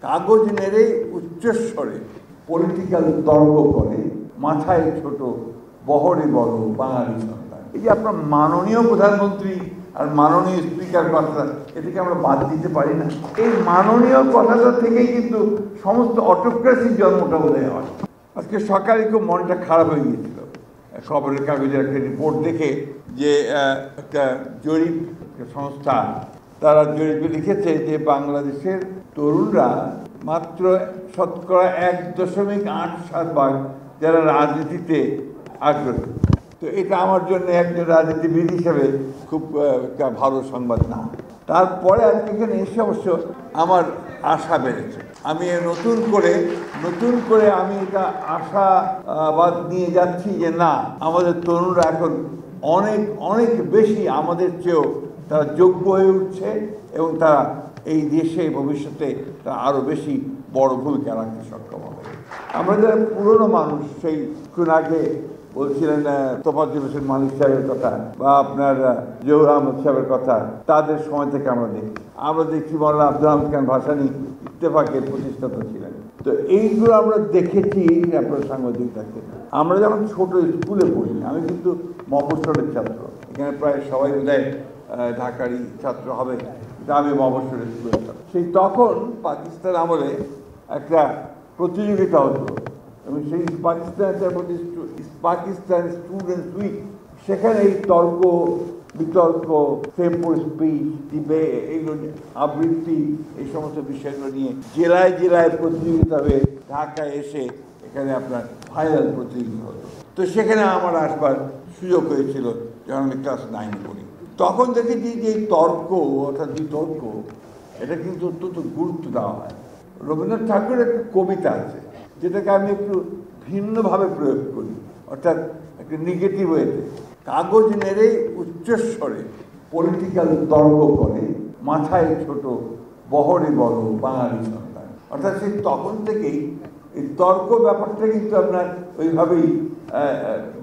কাগজ নেড়ে উচ্চস্বরে পলিটিক্যাল তর্ক করে, মাথায় ছোট বহরে বড় বাঙালি সন্তান। এই যে আপনার মাননীয় প্রধানমন্ত্রী আর মাননীয় স্পিকার কথা, এটাকে আমরা বাদ দিতে পারি না। এই মাননীয় কথাটা থেকেই কিন্তু সমস্ত অটোক্রেসির জন্মটা বোধহয় হয়। আজকে সকালে খুব মনটা খারাপ হয়ে গিয়েছিল খবরের কাগজের একটা রিপোর্ট দেখে, যে একটা জরিপ সংস্থা তারা জরিপে লিখেছে যে বাংলাদেশের তরুণরা মাত্র শতকরা 1.87% যারা রাজনীতিতে আগ্রহী। তো এটা আমার জন্য একজন রাজনীতিবিদ হিসেবে খুব একটা ভালো সংবাদ না। তারপরে আজকে এখানে এসে অবশ্য আমার আশা বেড়েছে। আমি নতুন করে আমি এটা আশাবাদ নিয়ে যাচ্ছি যে না, আমাদের তরুণরা এখন অনেক বেশি আমাদের চেয়েও তারা যোগ্য হয়ে উঠছে এবং তারা এই দেশে ভবিষ্যতে তারা আরও বেশি বড় ভূমিকা রাখতে সক্ষম হবে। আমরা যারা পুরনো মানুষ, সেই কিছুক্ষণ আগে বলছিলেন তোফাজ্জল হোসেন মানিক সাহেবের কথা বা আপনার জহুর আহমদ সাহেবের কথা, তাদের সময় থেকে আমরা দেখছি মৌলানা আব্দুল হামিদ খান ভাসানী ইত্তেফাকের প্রতিষ্ঠাতা ছিলেন। তো এইগুলো আমরা দেখেছি আপনার সাংবাদিকতাকে। আমরা যখন ছোট স্কুলে পড়ি, আমি কিন্তু মফস্বলের ছাত্র, এখানে প্রায় সবাই বোধহয় ঢাকারই ছাত্র হবে, আমি মফস্বলের স্কুলের ছাত্র। সেই তখন পাকিস্তান আমলে একটা প্রতিযোগিতা হতো এবং সেই পাকিস্তান স্টুডেন্টস উইক, সেখানে এই তর্ক বিতর্ক, ফ্রেম স্পিচ, ডিবেট, এইগুলো আবৃত্তি, এই সমস্ত বিষয়গুলো নিয়ে জেলায় প্রতিযোগিতা হয়ে ঢাকায় এসে এখানে আপনার ফাইনাল প্রতিযোগিতা হতো। তো সেখানে আমার আসবার সুযোগ হয়েছিল যখন আমি ক্লাস 9 পড়ি। তখন দেখেছি যে এই তর্ক, অর্থাৎ বিতর্ক, এটা কিন্তু অত্যন্ত গুরুত্ব দেওয়া হয়। রবীন্দ্রনাথ ঠাকুরের একটা কবিতা আছে যেটাকে আমি একটু ভিন্নভাবে প্রয়োগ করি, অর্থাৎ একটা নেগেটিভ ওয়েতে। কাগজ নেড়ে উচ্চস্বরে পলিটিক্যাল তর্ক করে, মাথায় ছোট বহরে বড় বাঙালি সন্তান। অর্থাৎ সেই তখন থেকেই এই তর্ক ব্যাপারটা কিন্তু আপনার ওইভাবেই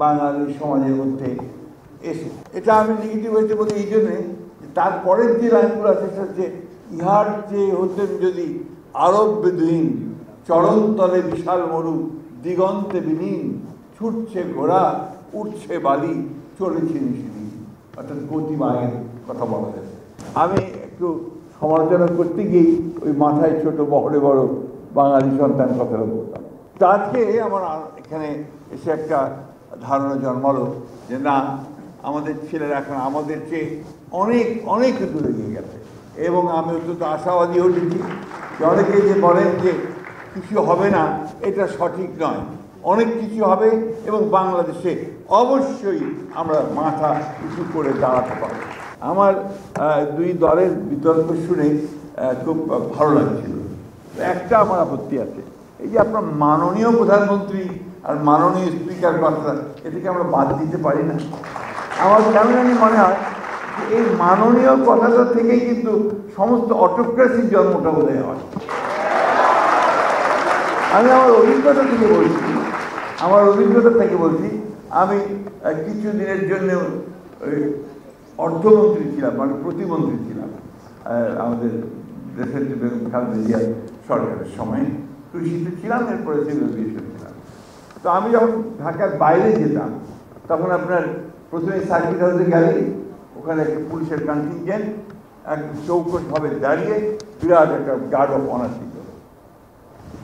বাঙালি সমাজের মধ্যে এসে। এটা আমি নেগেটিভ হয়েছে বলে এই জন্যে, তারপরের যে লাইনগুলো আছে সেটা হচ্ছে, ইহার চেয়ে হতেন যদি আরব বেদুইন, চরণতলে বিশাল মরু, দিগন্তে বিলীন, ছুটছে ঘোড়া, উঠছে বালি, চলেছে নিশিদিন। অর্থাৎ গতিবায়ের কথা বলা যাচ্ছে। আমি একটু সমালোচনা করতে গিয়েই ওই মাথায় ছোট বহরে বড় বাঙালি সন্তান কথাটা বলতাম। তা আজকে আমার এখানে এসে একটা ধারণা জন্মালো যে না, আমাদের ছেলেরা এখন আমাদের চেয়ে অনেক দূরে গিয়ে গেছে এবং আমি অত্যন্ত আশাবাদী হয়েছি যে অনেকে যে বলেন যে কিছু হবে না, এটা সঠিক নয়। অনেক কিছু হবে এবং বাংলাদেশে অবশ্যই আমরা মাথা উঁচু করে দাঁড়াতে পারব। আমার দুই দলের বিতর্ক শুনে খুব ভালো লাগছিল। একটা আমার আপত্তি আছে, এই যে আপনার মাননীয় প্রধানমন্ত্রী আর মাননীয় স্পিকার কথা, এটাকে আমরা বাদ দিতে পারি না। আমার কেন জানি মনে হয় যে এই মাননীয় কথাটা থেকেই কিন্তু সমস্ত অটোক্রেসির জন্মটা বোধহয় হয়। আমি আমার অভিজ্ঞতা থেকে বলছি, আমি কিছু দিনের জন্য অর্থমন্ত্রী ছিলাম, মানে প্রতিমন্ত্রী ছিলাম আমাদের দেশের খালেদা জিয়ার সরকারের সময়। কৃষিতে ছিলাম, এরপরে সিভিল এভিয়েশন ছিলাম। তো আমি যখন ঢাকার বাইরে যেতাম তখন আপনার প্রথমে সার্কিট হাউসে গেলে ওখানে একটা পুলিশের কন্টিনজেন্ট একদম চৌকসভাবে দাঁড়িয়ে বিরাট একটা গার্ড অফ অনার ছিল।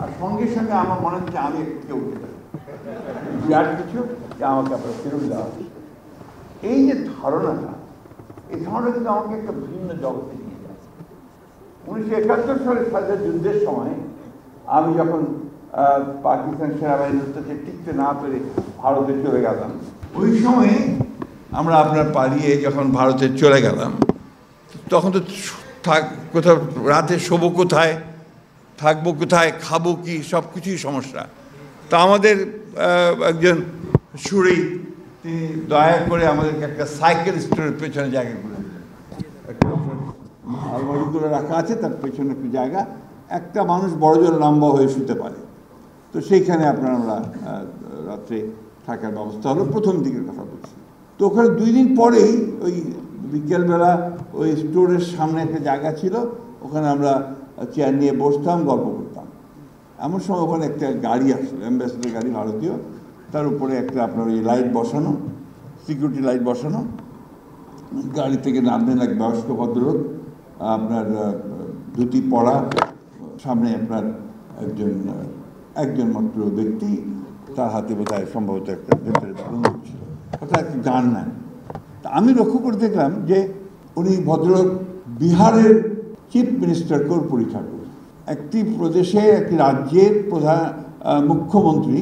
আর সঙ্গে সঙ্গে আমার মনে হচ্ছে আমি কেউ বিরাট কিছু যে আমাকে আপনার ফেরত দেওয়া হচ্ছে। এই যে ধারণাটা, এই ধারণাটা কিন্তু আমাকে একটা ভিন্ন জগতে নিয়ে যায়। 1971 সালে স্বাধীনতা যুদ্ধের সময় আমি যখন পাকিস্তান সেনাবাহিনীর কাছে টিকতে না পেরে ভারতে চলে গেলাম, ওই সময়ে আমরা আপনার পালিয়ে যখন ভারতে চলে গেলাম, তখন তো কোথাও রাতে শোবো কোথায়, থাকবো কোথায়, খাবো কি, সব কিছুই সমস্যা। তা আমাদের একজন সুরি, তিনি দয়া করে আমাদেরকে একটা সাইকেল স্টোরের পেছনে জায়গা করে দিলেন। একটা আলমারিগুলো রাখা আছে, তার পেছনে একটু জায়গা, একটা মানুষ বড়জন লম্বা হয়ে শুতে পারে। তো সেইখানে আমরা রাত্রে থাকার ব্যবস্থা হলো, প্রথম দিকের কথা বলছি। তো ওখানে 2 দিন পরেই ওই বিকেলবেলা ওই স্টোরের সামনে একটা জায়গা ছিল, ওখানে আমরা চেয়ার নিয়ে বসতাম, গল্প করতাম। এমন সময় ওখানে একটা গাড়ি আসলো, অ্যাম্বাসেডার গাড়ি ভারতীয়, তার উপরে একটা আপনার ওই লাইট বসানো, সিকিউরিটি লাইট বসানো। গাড়ি থেকে নামলেন এক বয়স্ক ভদ্রলোক, আপনার ধুতি পরা, সামনে আপনার একজন মাত্র ব্যক্তি, তার হাতে বোধহয় সম্ভবত একটা ভেতরে বন্দুক ছিল, অর্থাৎ একটা গান নেন। তা আমি লক্ষ্য করে দেখলাম যে উনি ভদ্রলোক বিহারের চিফ মিনিস্টার কর্পূরী ঠাকুর, একটি প্রদেশে একটি রাজ্যের প্রধান মুখ্যমন্ত্রী।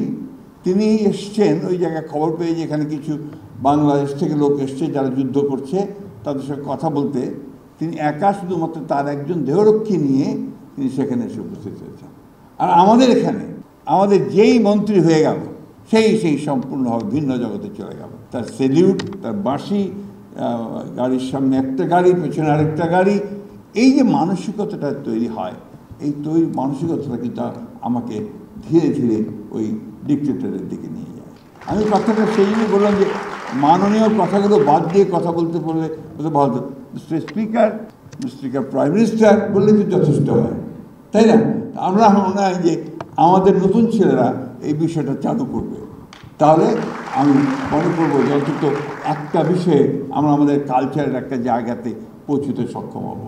তিনি এসছেন ওই জায়গায়, খবর পেয়ে যে এখানে কিছু বাংলাদেশ থেকে লোক এসছে যারা যুদ্ধ করছে, তাদের সঙ্গে কথা বলতে। তিনি একা শুধুমাত্র তার একজন দেহরক্ষী নিয়ে তিনি সেখানে এসে উপস্থিত হয়েছেন। আর আমাদের এখানে আমাদের যেই মন্ত্রী হয়ে গেল সেই সম্পূর্ণভাবে ভিন্ন জগতে চলে গেল। তার সেলিউট, তার বাঁশি, গাড়ির সামনে একটা গাড়ি, পেছনে আরেকটা গাড়ি। এই যে মানসিকতাটা তৈরি হয়, এই মানসিকতাটা কিন্তু আমাকে ধীরে ধীরে ওই ডিক্টেটরের দিকে নিয়ে যায়। আমি কথাটা সেই জন্য বললাম যে মাননীয় কথাগুলো বাদ দিয়ে কথা বলতে পারলে ভালো। মিস্টার স্পিকার, প্রাইম মিনিস্টার বললে কিন্তু যথেষ্ট হয়, তাই না? আমরা মনে হয় যে আমাদের নতুন ছেলেরা এই বিষয়টা চালু করবে, তাহলে আমি মনে করবো যে অন্তত একটা বিষয়ে আমরা আমাদের কালচারের একটা জায়গাতে পৌঁছতে সক্ষম হব।